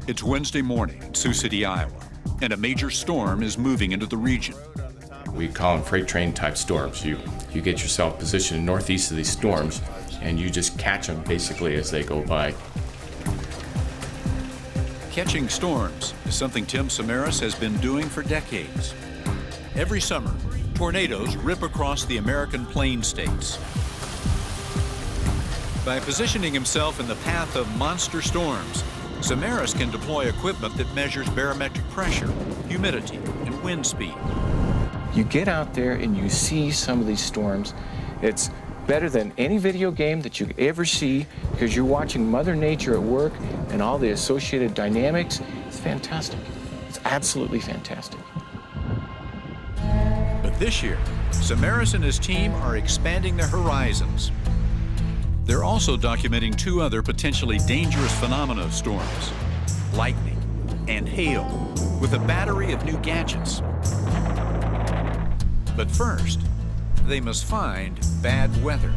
It's Wednesday morning in Sioux City, Iowa, and a major storm is moving into the region. We call them freight train type storms. You get yourself positioned northeast of these storms, and you just catch them basically as they go by. Catching storms is something Tim Samaras has been doing for decades. Every summer, tornadoes rip across the American plain states. By positioning himself in the path of monster storms, Samaras can deploy equipment that measures barometric pressure, humidity, and wind speed. You get out there and you see some of these storms. It's better than any video game that you ever see because you're watching Mother Nature at work and all the associated dynamics. It's fantastic. It's absolutely fantastic. But this year, Samaras and his team are expanding their horizons. They're also documenting two other potentially dangerous phenomena of storms: lightning and hail, with a battery of new gadgets. But first, they must find bad weather.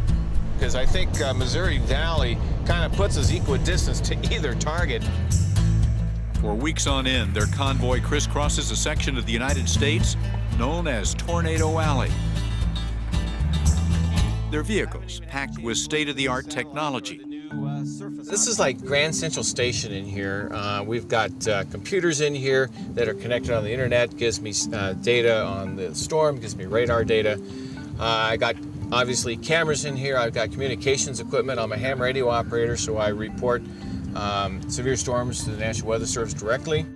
Because I think Missouri Valley kind of puts us equidistant to either target. For weeks on end, their convoy crisscrosses a section of the United States known as Tornado Alley. Their vehicles packed with state-of-the-art technology. This is like Grand Central Station in here. We've got computers in here that are connected on the internet, gives me data on the storm, gives me radar data. I got obviously cameras in here. I've got communications equipment. I'm a ham radio operator, so I report severe storms to the National Weather Service directly.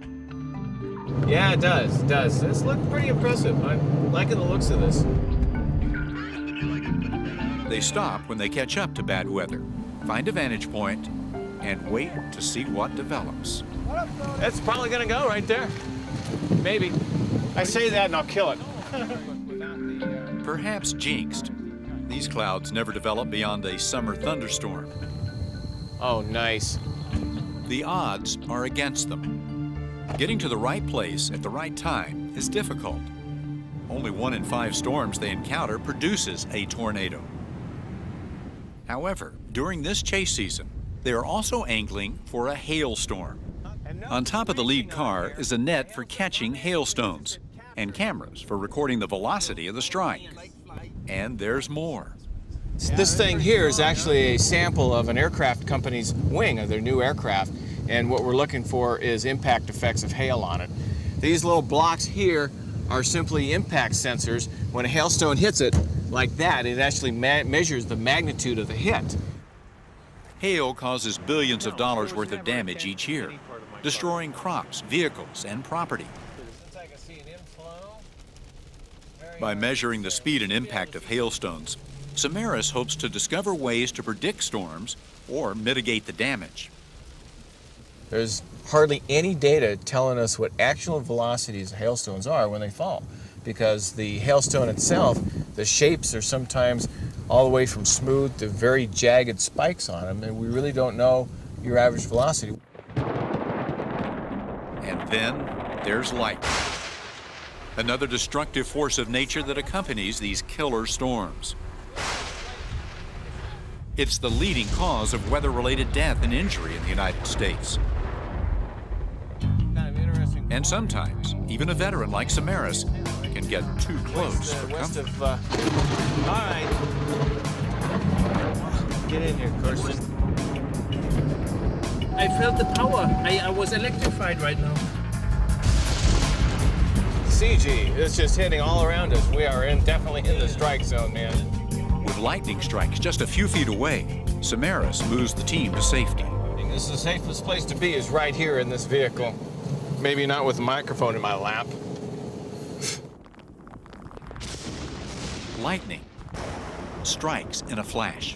Yeah, it does. It does. This looks pretty impressive. I'm liking the looks of this. They stop when they catch up to bad weather, find a vantage point, and wait to see what develops. That's probably going to go right there. Maybe. I say that and I'll kill it. Perhaps jinxed. These clouds never develop beyond a summer thunderstorm. Oh, nice. The odds are against them. Getting to the right place at the right time is difficult. Only 1 in 5 storms they encounter produces a tornado. However, during this chase season, they are also angling for a hailstorm. On top of the lead car is a net for catching hailstones and cameras for recording the velocity of the strike. And there's more. This thing here is actually a sample of an aircraft company's wing of their new aircraft, and what we're looking for is impact effects of hail on it. These little blocks here are simply impact sensors. When a hailstone hits it like that, it actually measures the magnitude of the hit. Hail causes billions of dollars worth of damage each year, destroying crops, vehicles, and property. By measuring the speed and impact of hailstones, Samaras hopes to discover ways to predict storms or mitigate the damage. There's hardly any data telling us what actual velocities of hailstones are when they fall, because the hailstone itself, the shapes are sometimes all the way from smooth to very jagged spikes on them, and we really don't know your average velocity. And then there's lightning, another destructive force of nature that accompanies these killer storms. It's the leading cause of weather-related death and injury in the United States. And sometimes, even a veteran like Samaras can get too close for comfort. All right. Get in here, Carson. I felt the power. I was electrified right now. CG, it's just hitting all around us. We are definitely in the strike zone, man. With lightning strikes just a few feet away, Samaras moves the team to safety. This is the safest place to be, is right here in this vehicle. Maybe not with a microphone in my lap. Lightning strikes in a flash.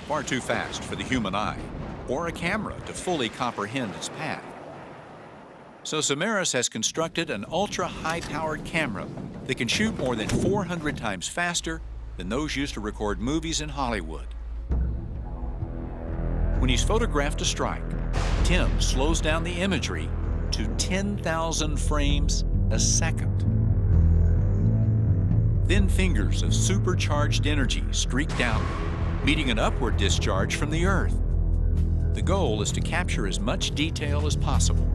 Far too fast for the human eye or a camera to fully comprehend its path. So Samaras has constructed an ultra-high-powered camera that can shoot more than 400 times faster than those used to record movies in Hollywood. When he's photographed a strike, Tim slows down the imagery to 10,000 frames a second. Thin fingers of supercharged energy streak downward, meeting an upward discharge from the Earth. The goal is to capture as much detail as possible.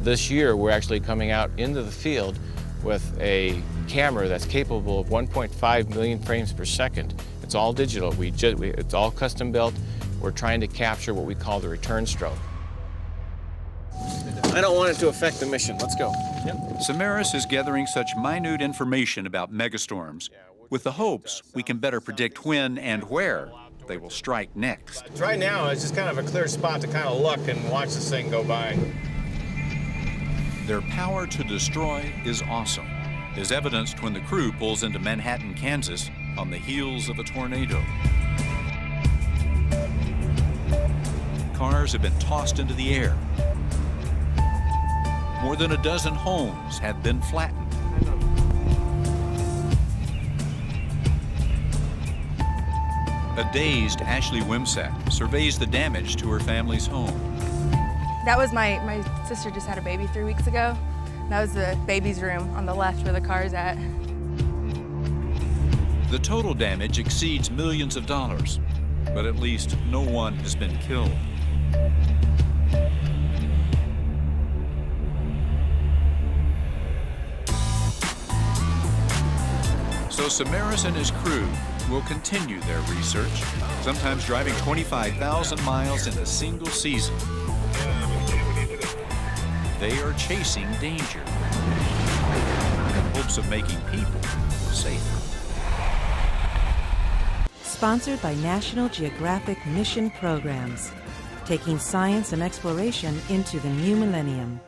This year, we're actually coming out into the field with a camera that's capable of 1.5 million frames per second. It's all digital. It's all custom built. We're trying to capture what we call the return stroke. I don't want it to affect the mission. Let's go. Yep. Samaras is gathering such minute information about megastorms with the hopes we can better predict when and where they will strike next. Right now, it's just kind of a clear spot to kind of look and watch this thing go by. Their power to destroy is awesome, as evidenced when the crew pulls into Manhattan, Kansas on the heels of a tornado. Cars have been tossed into the air. More than a dozen homes have been flattened. A dazed Ashley Wimsack surveys the damage to her family's home. That was my sister just had a baby 3 weeks ago. That was the baby's room on the left where the car's at. The total damage exceeds millions of dollars, but at least no one has been killed. So Samaras and his crew will continue their research, sometimes driving 25,000 miles in a single season. They are chasing danger in hopes of making people safer. Sponsored by National Geographic Mission Programs, taking science and exploration into the new millennium.